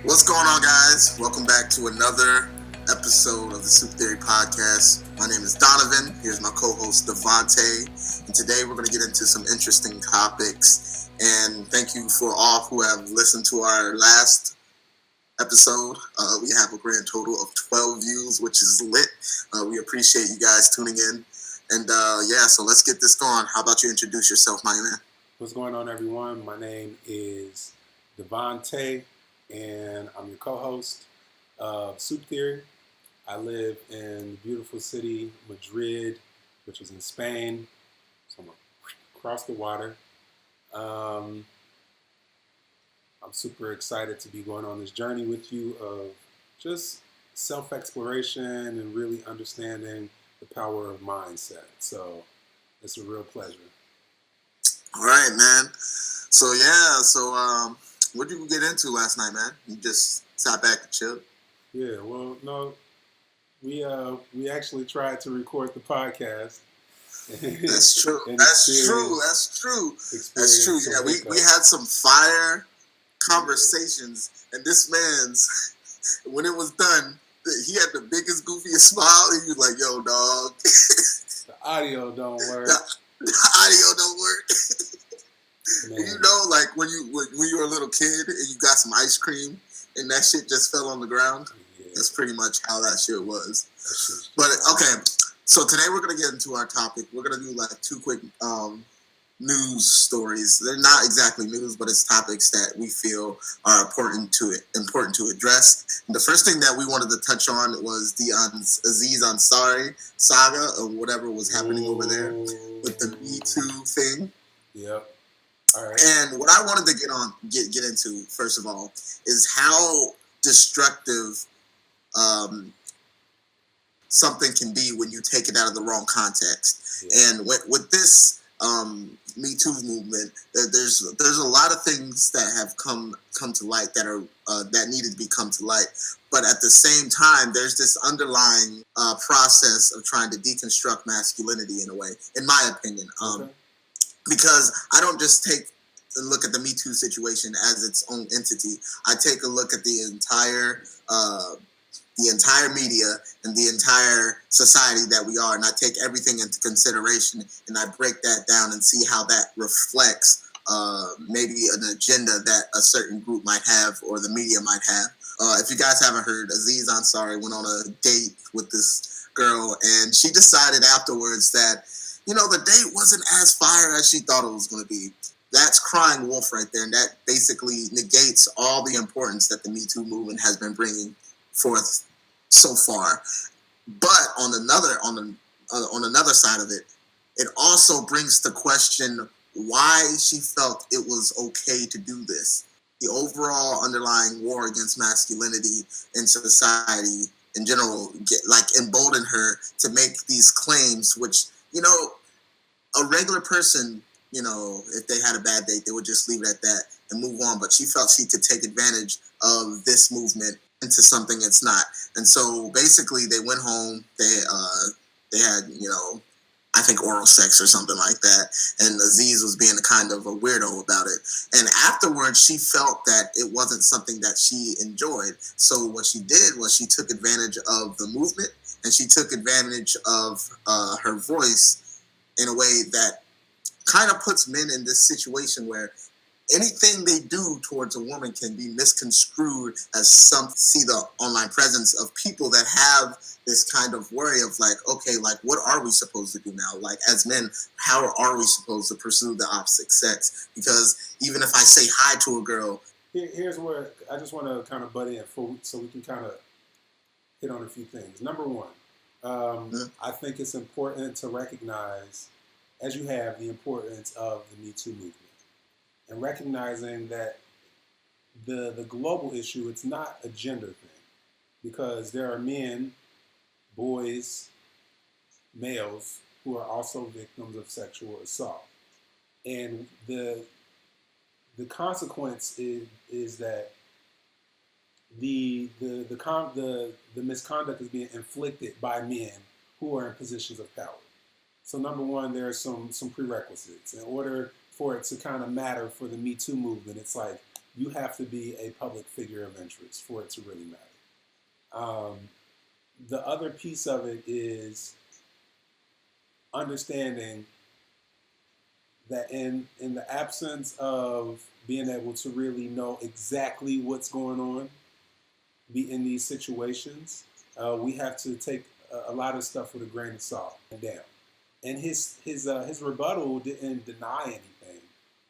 What's going on, guys? Welcome back to another episode of the Soup Theory Podcast. My name is Donavon. Here's my co-host Devonté, and today we're going to get into some interesting topics. And thank you for all who have listened to our last episode. We have a grand total of 12 views, which is lit. We appreciate you guys tuning in. And so let's get this going. How about you introduce yourself, my man? What's going on, everyone? My name is Devonté, and I'm your co-host of Soup Theory. I live in the beautiful city, Madrid, which is in Spain. So I'm across the water. I'm super excited to be going on this journey with you of just self-exploration and really understanding the power of mindset. So it's a real pleasure. All right, man. So what did we get into last night, man? You just sat back and chilled? Yeah, well, no, we actually tried to record the podcast. That's true. That's true. Yeah, we had some fire conversations, and this man's when it was done, he had the biggest, goofiest smile. He was like, "Yo, dog, the audio don't work. The audio don't work." Man. You know, like when you were a little kid and you got some ice cream and that shit just fell on the ground. Yeah. That's pretty much how that shit was. But okay, so today we're gonna get into our topic. We're gonna do like two quick news stories. They're not exactly news, but it's topics that we feel are important to address. And the first thing that we wanted to touch on was the Aziz Ansari saga of whatever was happening over there with the Me Too thing. Yep. All right. And what I wanted to get into first of all is how destructive something can be when you take it out of the wrong context. Yeah. And with this Me Too movement, there's a lot of things that have come to light that are that needed to be come to light. But at the same time, there's this underlying process of trying to deconstruct masculinity in a way, in my opinion. Okay. Because I don't just take a look at the Me Too situation as its own entity. I take a look at the entire media and the entire society that we are, and I take everything into consideration, and I break that down and see how that reflects maybe an agenda that a certain group might have or the media might have. If you guys haven't heard, Aziz Ansari went on a date with this girl, and she decided afterwards that, you know, the date wasn't as fire as she thought it was going to be. That's crying wolf right there, and that basically negates all the importance that the Me Too movement has been bringing forth so far. But on another side of it, it also brings the question why she felt it was okay to do this. The overall underlying war against masculinity in society in general, emboldened her to make these claims, which, you know, a regular person, you know, if they had a bad date, they would just leave it at that and move on. But she felt she could take advantage of this movement into something it's not. And so basically they went home, they had, you know, I think oral sex or something like that. And Aziz was being a kind of a weirdo about it. And afterwards, she felt that it wasn't something that she enjoyed. So what she did was she took advantage of the movement, and she took advantage of her voice in a way that kind of puts men in this situation where anything they do towards a woman can be misconstrued as see the online presence of people that have this kind of worry of like, okay, like, what are we supposed to do now? Like, as men, how are we supposed to pursue the opposite sex? Because even if I say hi to a girl... Here's where I just want to kind of butt in so we can kind of hit on a few things. Number one, I think it's important to recognize, as you have, the importance of the Me Too movement. And recognizing that the global issue, it's not a gender thing. Because there are men, boys, males, who are also victims of sexual assault. And the consequence is that the misconduct is being inflicted by men who are in positions of power. So number one, there are some prerequisites. In order for it to kind of matter for the Me Too movement, it's like you have to be a public figure of interest for it to really matter. The other piece of it is understanding that in the absence of being able to really know exactly what's going on be in these situations, we have to take a lot of stuff with a grain of salt and down. And his rebuttal didn't deny anything.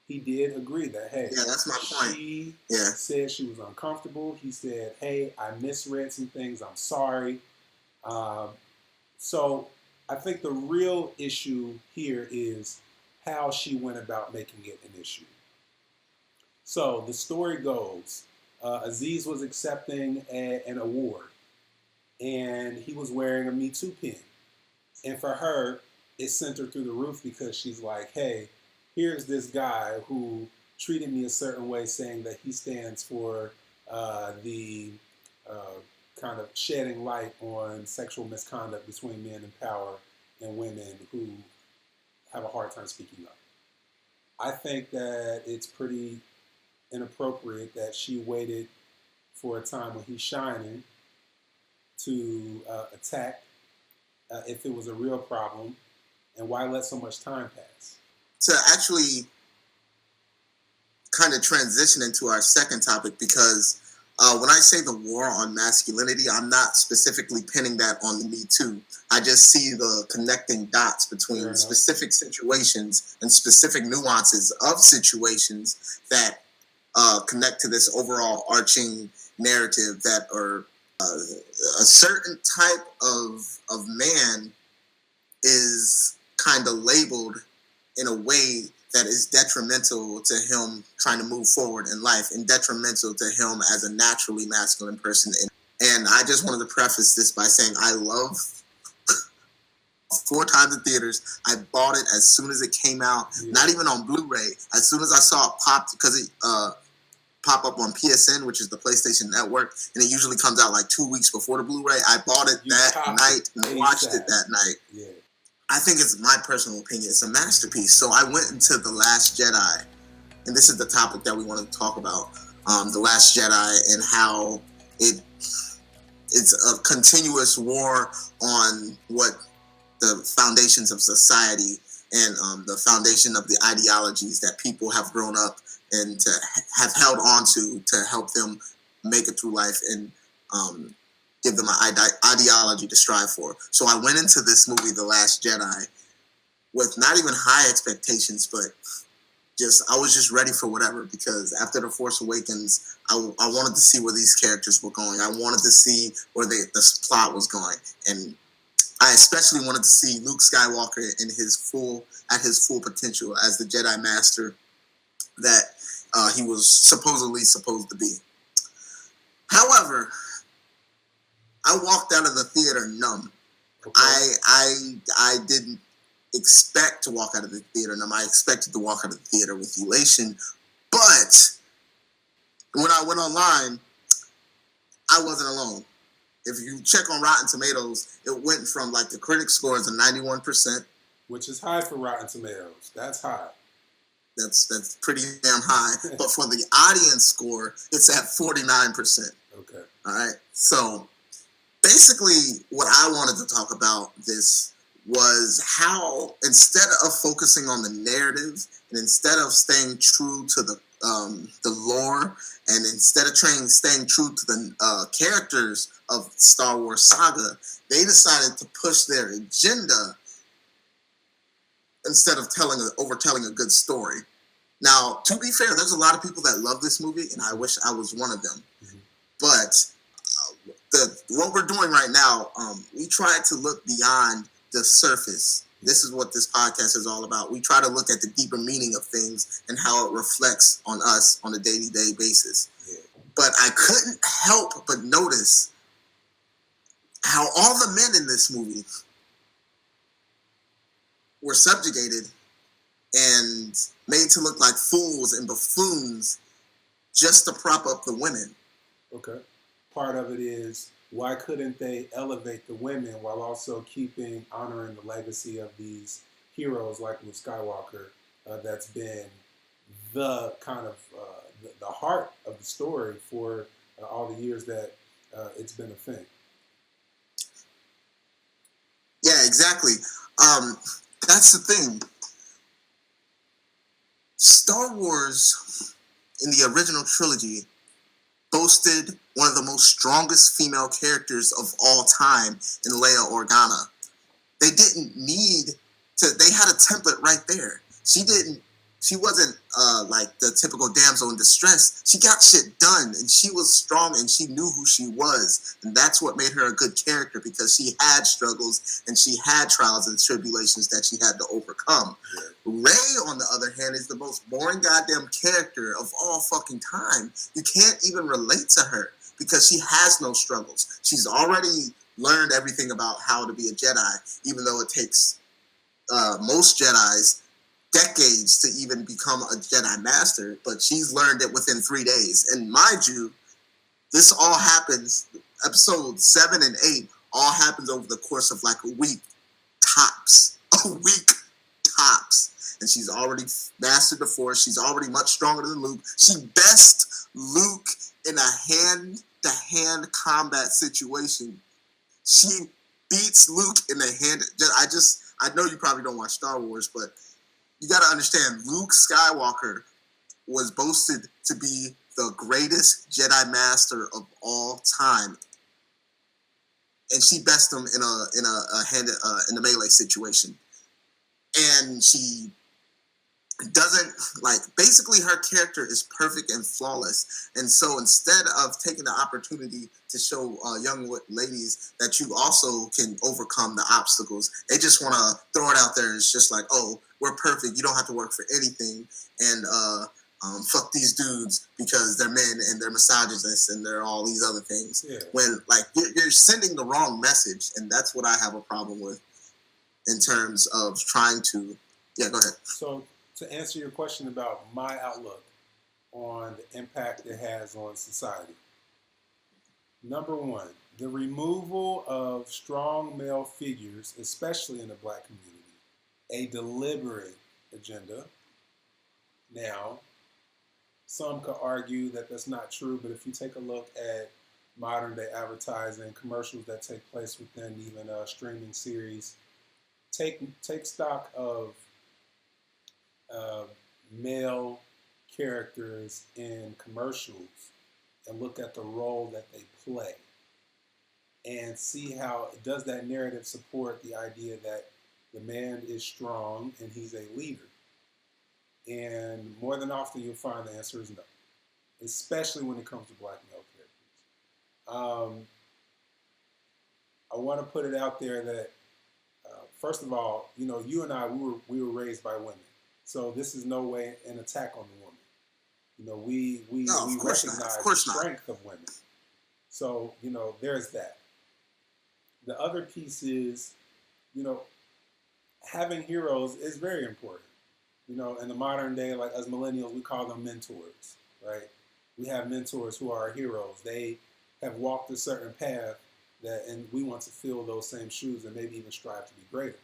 He did agree that, hey, yeah, that's my point. She Yeah. said she was uncomfortable. He said, hey, I misread some things. I'm sorry. So I think the real issue here is how she went about making it an issue. So the story goes, Aziz was accepting an award, and he was wearing a Me Too pin. And for her, it sent her through the roof because she's like, hey, here's this guy who treated me a certain way, saying that he stands for the kind of shedding light on sexual misconduct between men in power and women who have a hard time speaking up. I think that it's pretty inappropriate that she waited for a time when he's shining to attack if it was a real problem, and why let so much time pass? To actually kind of transition into our second topic, because when I say the war on masculinity, I'm not specifically pinning that on the Me Too. I just see the connecting dots between specific situations and specific nuances of situations that connect to this overall arching narrative that are a certain type of man is kind of labeled in a way that is detrimental to him trying to move forward in life and detrimental to him as a naturally masculine person. And I just wanted to preface this by saying I love 4 times in theaters. I bought it as soon as it came out, not even on Blu-ray. As soon as I saw it popped, because it pop up on PSN, which is the PlayStation Network, and it usually comes out like 2 weeks before the Blu-ray. I bought it that night and watched it that night. Yeah. I think it's my personal opinion. It's a masterpiece. So I went into The Last Jedi, and this is the topic that we want to talk about, The Last Jedi, and how it's a continuous war on what the foundations of society and the foundation of the ideologies that people have grown up and to have held on to help them make it through life and give them an ideology to strive for. So I went into this movie, The Last Jedi, with not even high expectations, but I was just ready for whatever, because after The Force Awakens, I wanted to see where these characters were going. I wanted to see where the plot was going. And I especially wanted to see Luke Skywalker at his full potential as the Jedi Master that he was supposedly supposed to be. However, I walked out of the theater numb. Okay. I didn't expect to walk out of the theater numb. I expected to walk out of the theater with elation. But when I went online, I wasn't alone. If you check on Rotten Tomatoes, it went from like the critic scores of 91%. Which is high for Rotten Tomatoes. That's high. That's pretty damn high. But for the audience score, it's at 49%. Okay. All right. So basically, what I wanted to talk about this was how, instead of focusing on the narrative and instead of staying true to the lore, and instead of staying true to the characters of Star Wars Saga, they decided to push their agenda instead of overtelling a good story. Now, to be fair, there's a lot of people that love this movie, and I wish I was one of them. Mm-hmm. But what we're doing right now, we try to look beyond the surface. This is what this podcast is all about. We try to look at the deeper meaning of things and how it reflects on us on a day-to-day basis. Yeah. But I couldn't help but notice how all the men in this movie were subjugated and made to look like fools and buffoons just to prop up the women. Okay. Part of it is, why couldn't they elevate the women while also honoring the legacy of these heroes like Luke Skywalker, that's been the kind of the heart of the story for all the years that it's been a thing. Yeah, exactly. That's the thing. Star Wars in the original trilogy boasted one of the most strongest female characters of all time in Leia Organa. They didn't need to. They had a template right there. She wasn't like the typical damsel in distress. She got shit done, and she was strong, and she knew who she was, and that's what made her a good character, because she had struggles and she had trials and tribulations that she had to overcome. Yeah. Rey, on the other hand, is the most boring goddamn character of all fucking time. You can't even relate to her because she has no struggles. She's already learned everything about how to be a Jedi, even though it takes most Jedis decades to even become a Jedi Master, but she's learned it within 3 days. And mind you, this all happens, episodes 7 and 8, all happens over the course of like a week, tops. A week, tops. And she's already mastered the Force. She's already much stronger than Luke. She best Luke in a hand-to-hand combat situation. She beats Luke in the hand. I know you probably don't watch Star Wars, but you got to understand, Luke Skywalker was boasted to be the greatest Jedi Master of all time, and she bested him in a melee situation. And she doesn't, like, basically her character is perfect and flawless. And so instead of taking the opportunity to show young ladies that you also can overcome the obstacles, they just want to throw it out there. It's just like, oh, we're perfect. You don't have to work for anything. And fuck these dudes because they're men and they're misogynists and they're all these other things. Yeah. When, like, you're sending the wrong message. And that's what I have a problem with in terms of trying to... Yeah, go ahead. So, to answer your question about my outlook on the impact it has on society. Number one, the removal of strong male figures, especially in the Black community, a deliberate agenda. Now, some could argue that that's not true, but if you take a look at modern day advertising, commercials that take place within even streaming series, take stock of male characters in commercials and look at the role that they play and see how does that narrative support the idea that the man is strong and he's a leader. And more than often you'll find the answer is no, especially when it comes to Black male characters. I want to put it out there that first of all, you and I, we were raised by women. So this is no way an attack on the woman. We recognize the strength of women. So, there's that. The other piece is, having heroes is very important. In the modern day, like as millennials, we call them mentors, right? We have mentors who are our heroes. They have walked a certain path and we want to fill those same shoes and maybe even strive to be greater.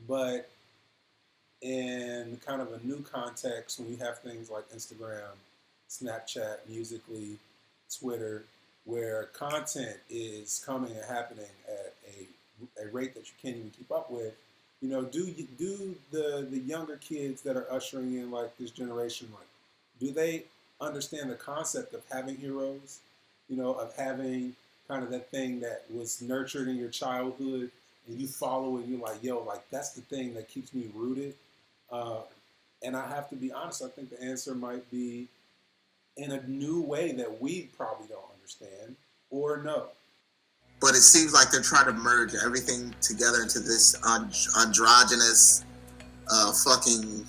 But in kind of a new context, when you have things like Instagram, Snapchat, Musical.ly, Twitter, where content is coming and happening at a rate that you can't even keep up with, do the younger kids that are ushering in like this generation, like, do they understand the concept of having heroes? Of having kind of that thing that was nurtured in your childhood and you follow it and you're like, yo, like that's the thing that keeps me rooted. And I have to be honest, I think the answer might be in a new way that we probably don't understand or know. But it seems like they're trying to merge everything together into this androgynous fucking...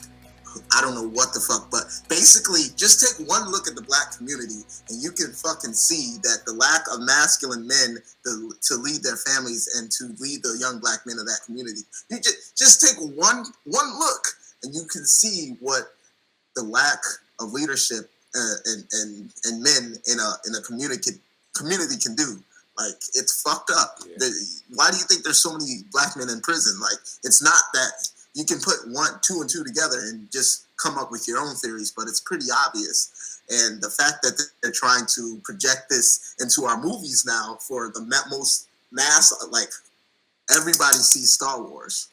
I don't know what the fuck, but basically just take one look at the Black community and you can fucking see that the lack of masculine men to lead their families and to lead the young Black men of that community. You just take one look and you can see what the lack of leadership and men in a community can do. Like, it's fucked up. Yeah. Why do you think there's so many Black men in prison? Like, it's not that you can put 1, 2, and 2 together and just come up with your own theories, but it's pretty obvious. And the fact that they're trying to project this into our movies now for the most mass, like everybody sees Star Wars.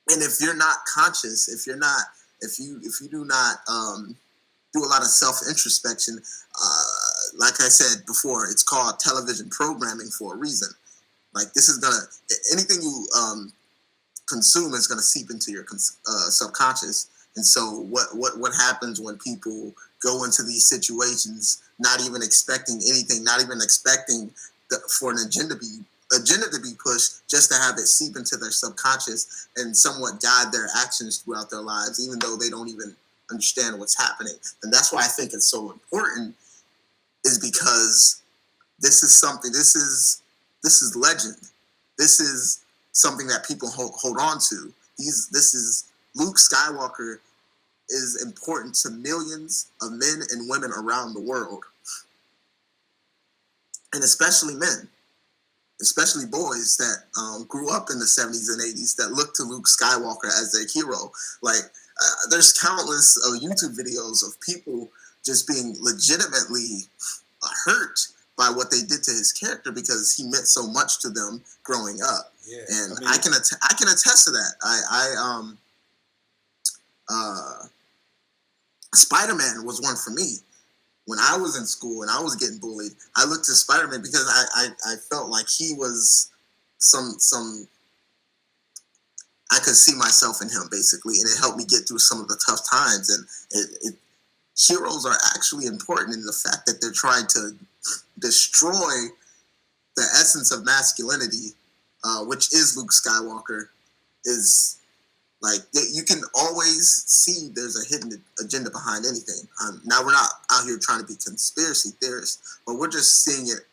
And if you're not conscious, if you do not do a lot of self-introspection, like I said before, it's called television programming for a reason. Like this is anything you consume is gonna seep into your subconscious. And so what happens when people go into these situations not even expecting anything, not even expecting for an agenda to be pushed, just to have it seep into their subconscious and somewhat guide their actions throughout their lives, even though they don't even understand what's happening. And that's why I think it's so important, is because this is legend. This is something that people hold on to. This is Luke Skywalker is important to millions of men and women around the world, and especially men, especially boys that grew up in the 70s and 80s that look to Luke Skywalker as their hero. Like there's countless YouTube videos of people just being legitimately hurt by what they did to his character because he meant so much to them growing up. Yeah, and I can attest to that. Spider-Man was one for me. When I was in school and I was getting bullied, I looked to Spider-Man because I felt like he was I could see myself in him, basically, and it helped me get through some of the tough times. And heroes are actually important in the fact that they're trying to destroy the essence of masculinity, which is Luke Skywalker, is like you can always see there's a hidden agenda behind anything. Now we're not out here trying to be conspiracy theorists, but we're just seeing it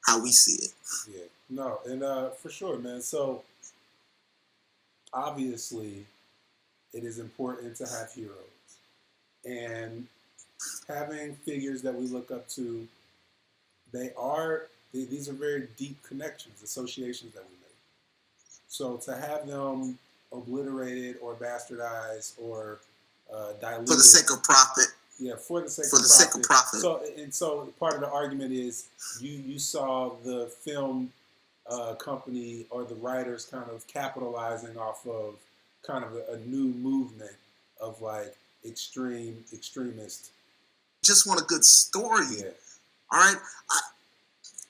how we see it. Yeah, no, and for sure, man. So obviously, it is important to have heroes, and having figures that we look up to. These are very deep connections, associations that we make. So to have them obliterated or bastardized or diluted for the sake of profit. Yeah, for the sake of profit. So part of the argument is you saw the film company or the writers kind of capitalizing off of kind of a new movement of like extremist. Just want a good story. Yeah. All right.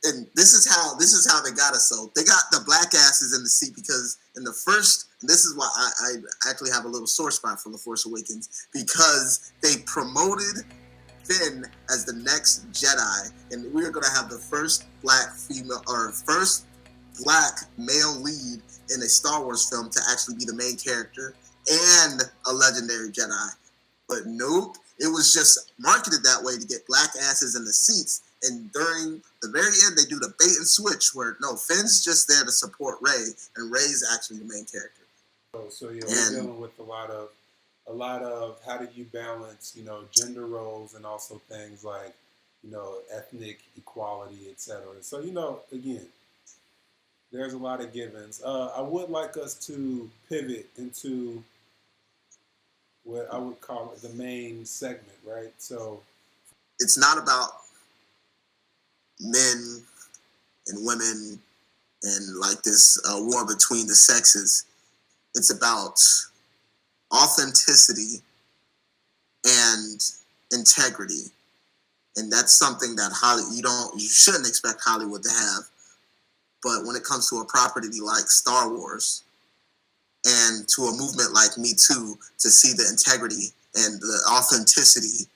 And this is how they got us. So they got the black asses in the seat because in the first, and this is why I actually have a little sore spot from The Force Awakens, because they promoted Finn as the next Jedi, and we are going to have the first black male lead in a Star Wars film to actually be the main character and a legendary Jedi. But nope, it was just marketed that way to get black asses in the seats. And during the very end, they do the bait and switch where, no, Finn's just there to support Rey, and Rey's actually the main character. So yeah, we're dealing with a lot of how do you balance, gender roles and also things like, ethnic equality, etc. So, again, there's a lot of givens. I would like us to pivot into what I would call the main segment, right? So it's not about men and women and like this war between the sexes. It's about authenticity and integrity, and that's something that you shouldn't expect Hollywood to have. But when it comes to a property like Star Wars and to a movement like Me Too, to see the integrity and the authenticity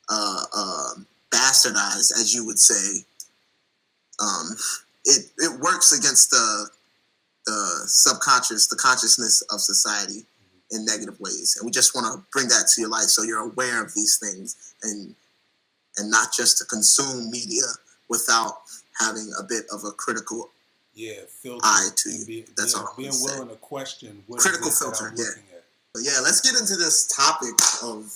bastardized, as you would say, it works against the subconscious, the consciousness of society in negative ways. And we just want to bring that to your life so you're aware of these things and not just to consume media without having a bit of a critical eye to you. That's all. Being willing to question what critical filter. Looking at. But yeah, let's get into this topic of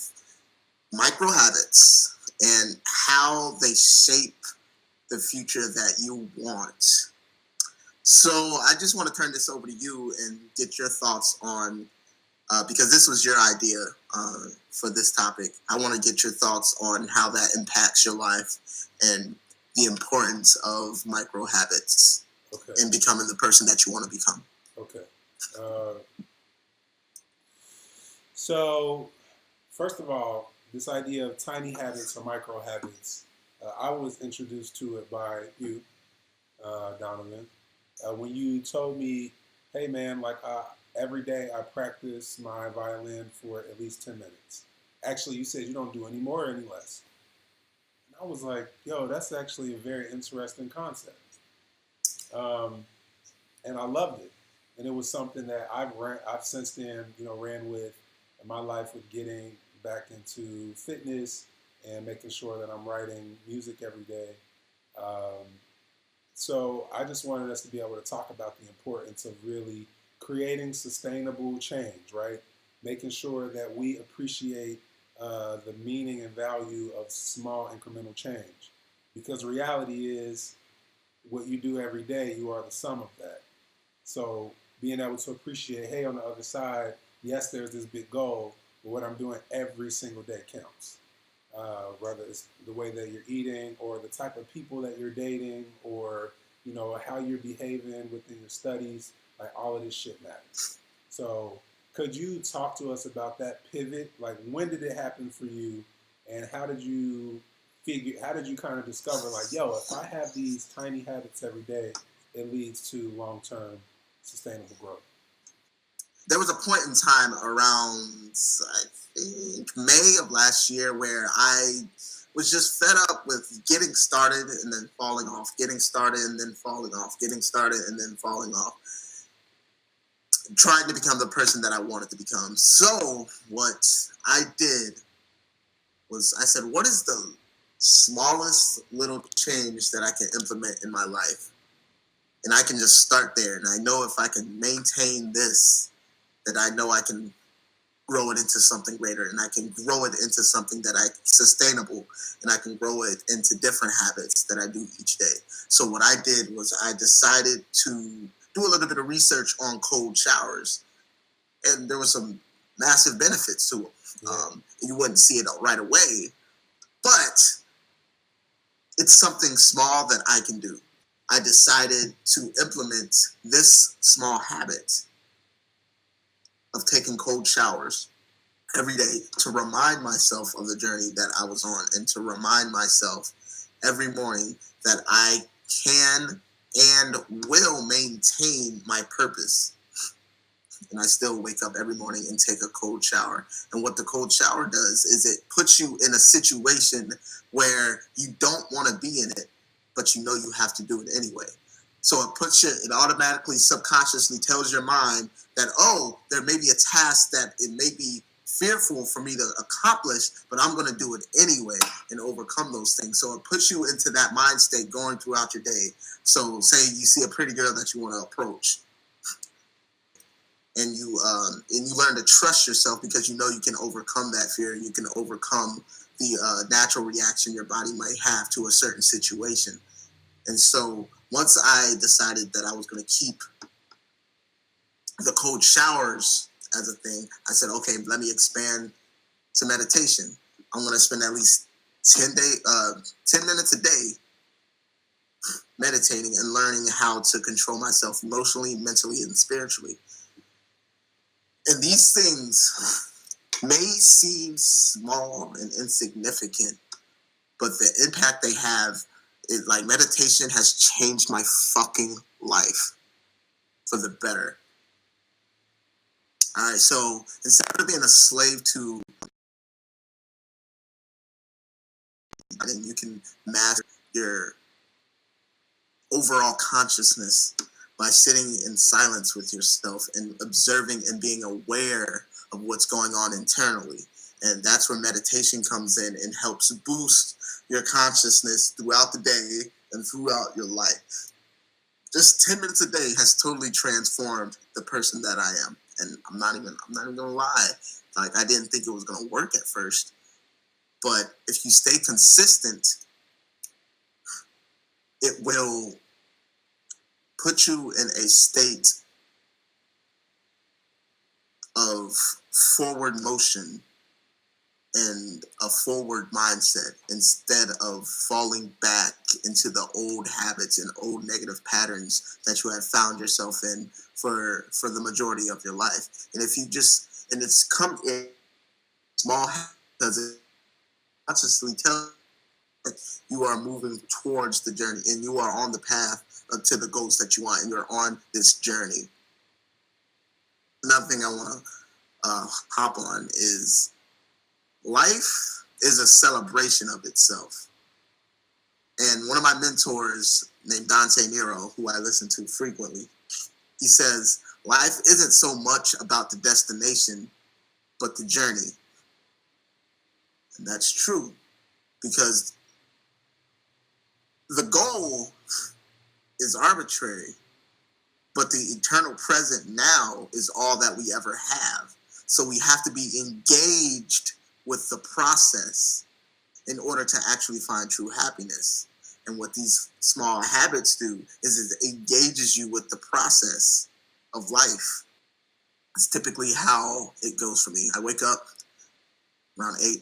micro habits and how they shape the future that you want. So I just want to turn this over to you and get your thoughts on, because this was your idea for this topic. I want to get your thoughts on how that impacts your life and the importance of micro habits in becoming the person that you want to become. Okay. So, first of all, this idea of tiny habits or micro habits, I was introduced to it by you, Donavon. When you told me, hey man, like every day I practice my violin for at least 10 minutes. Actually, you said you don't do any more or any less. And I was like, yo, that's actually a very interesting concept. And I loved it. And it was something that I've since then, ran with in my life with getting back into fitness and making sure that I'm writing music every day. Um, So I just wanted us to be able to talk about the importance of really creating sustainable change, right? Making sure that we appreciate the meaning and value of small incremental change. Because reality is what you do every day, you are the sum of that. So being able to appreciate, hey, on the other side, yes, there's this big goal, but what I'm doing every single day counts. Whether it's the way that you're eating or the type of people that you're dating or how you're behaving within your studies, like all of this shit matters. So could you talk to us about that pivot? Like when did it happen for you and how did you kind of discover like, yo, if I have these tiny habits every day, it leads to long-term sustainable growth? There was a point in time around, I think, May of last year where I was just fed up with getting started and then falling off, getting started and then falling off, getting started and then falling off, trying to become the person that I wanted to become. So what I did was I said, what is the smallest little change that I can implement in my life? And I can just start there. And I know if I can maintain this, that I know I can grow it into something greater, and I can grow it into something that I sustainable, and I can grow it into different habits that I do each day. So what I did was I decided to do a little bit of research on cold showers, and there were some massive benefits to them. You wouldn't see it right away, but it's something small that I can do. I decided to implement this small habit of taking cold showers every day to remind myself of the journey that I was on and to remind myself every morning that I can and will maintain my purpose. And I still wake up every morning and take a cold shower. And what the cold shower does is it puts you in a situation where you don't want to be in it, but you know you have to do it anyway. So it automatically subconsciously tells your mind that, oh, there may be a task that it may be fearful for me to accomplish, but I'm going to do it anyway and overcome those things. So it puts you into that mind state going throughout your day. So say you see a pretty girl that you want to approach, and you learn to trust yourself because you know you can overcome that fear and you can overcome the natural reaction your body might have to a certain situation. And so once I decided that I was going to keep the cold showers as a thing, I said, okay, let me expand to meditation. I'm going to spend at least 10 minutes a day meditating and learning how to control myself emotionally, mentally, and spiritually. And these things may seem small and insignificant, but the impact they have is like meditation has changed my fucking life for the better. All right, so instead of being a slave to, then you can master your overall consciousness by sitting in silence with yourself and observing and being aware of what's going on internally. And that's where meditation comes in and helps boost your consciousness throughout the day and throughout your life. Just 10 minutes a day has totally transformed the person that I am. And I'm not even gonna lie. Like, I didn't think it was gonna work at first. But if you stay consistent, it will put you in a state of forward motion and a forward mindset instead of falling back into the old habits and old negative patterns that you have found yourself in for the majority of your life. And if you just and it's come in small because it consciously tells you are moving towards the journey and you are on the path to the goals that you want and you're on this journey. Another thing I want to hop on is life is a celebration of itself. And one of my mentors named Dante Nero, who I listen to frequently, he says, life isn't so much about the destination, but the journey. And that's true because the goal is arbitrary, but the eternal present now is all that we ever have. So we have to be engaged with the process in order to actually find true happiness. And what these small habits do is it engages you with the process of life. It's typically how it goes for me. I wake up around 8,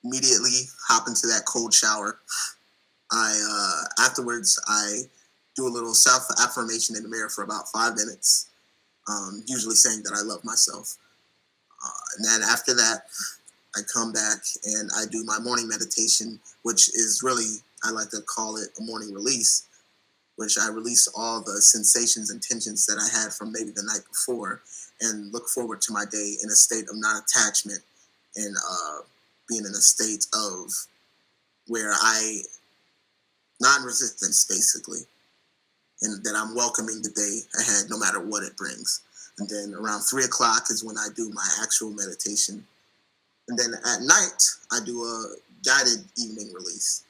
immediately hop into that cold shower. Afterwards, I do a little self-affirmation in the mirror for about 5 minutes, usually saying that I love myself. And then after that, I come back and I do my morning meditation, which is really, I like to call it a morning release, which I release all the sensations and tensions that I had from maybe the night before and look forward to my day in a state of non-attachment and being in a state of where non-resistance basically, and that I'm welcoming the day ahead no matter what it brings. And then around 3 o'clock is when I do my actual meditation. And then at night, I do a guided evening release.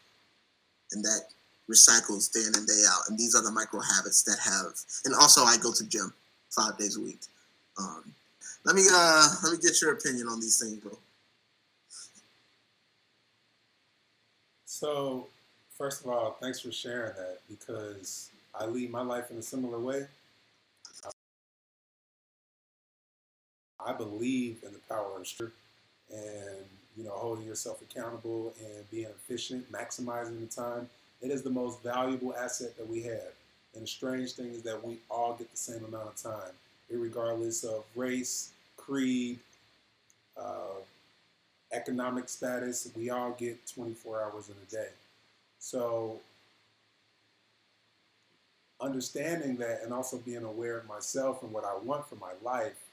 And that recycles day in and day out. And these are the micro habits that have, and also I go to the gym 5 days a week. Let me get your opinion on these things, bro. So, first of all, thanks for sharing that because I lead my life in a similar way. I believe in the power of structure and holding yourself accountable and being efficient, maximizing the time. It is the most valuable asset that we have. And the strange thing is that we all get the same amount of time, regardless of race, creed, economic status. We all get 24 hours in a day. So understanding that and also being aware of myself and what I want for my life,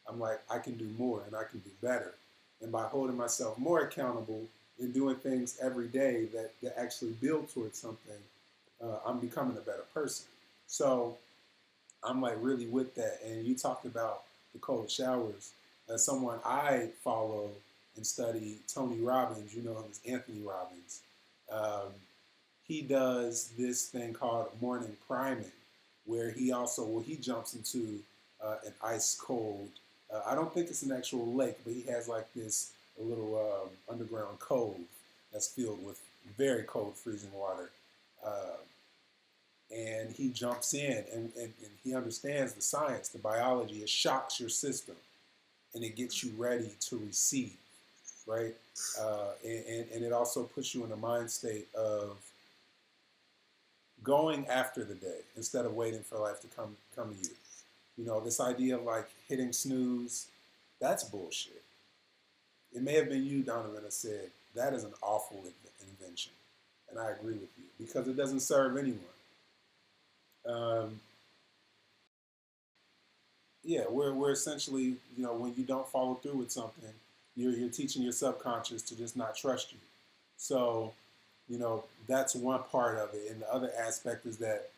I'm like, I can do more and I can do better. And by holding myself more accountable and doing things every day that actually build towards something, I'm becoming a better person. So I'm like really with that. And you talked about the cold showers. As someone I follow and study, Tony Robbins, you know him as Anthony Robbins. He does this thing called morning priming, where he jumps into an ice cold. I don't think it's an actual lake, but he has like this little underground cove that's filled with very cold, freezing water. And he jumps in and he understands the science, the biology. It shocks your system and it gets you ready to receive, right? And it also puts you in a mind state of going after the day instead of waiting for life to come to you. This idea of like hitting snooze, that's bullshit. It may have been you, Donavon, that said that is an awful invention. And I agree with you because it doesn't serve anyone. We're essentially, when you don't follow through with something, you're teaching your subconscious to just not trust you. So, that's one part of it. And the other aspect is that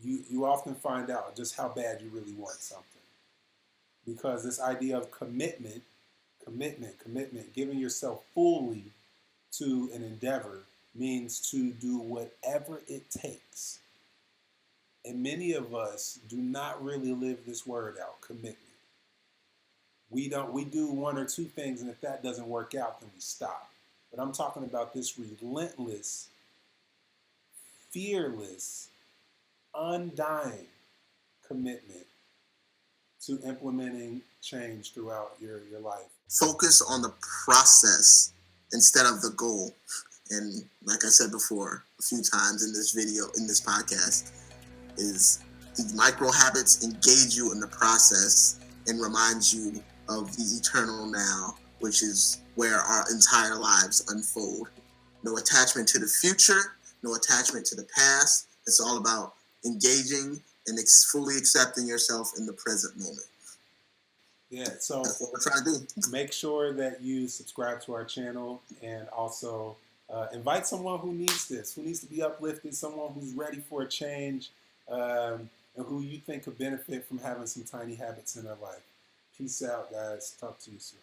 you often find out just how bad you really want something. Because this idea of commitment, giving yourself fully to an endeavor means to do whatever it takes. And many of us do not really live this word out, commitment. We do one or two things, and if that doesn't work out, then we stop. But I'm talking about this relentless, fearless undying commitment to implementing change throughout your life. Focus on the process instead of the goal. And like I said before a few times in this video, in this podcast, is these micro habits engage you in the process and remind you of the eternal now, which is where our entire lives unfold. No attachment to the future, no attachment to the past. It's all about engaging and fully accepting yourself in the present moment. Yeah, so that's what we're trying to do. Make sure that you subscribe to our channel, and also invite someone who needs this, who needs to be uplifted, someone who's ready for a change, and who you think could benefit from having some tiny habits in their life. Peace out, guys. Talk to you soon.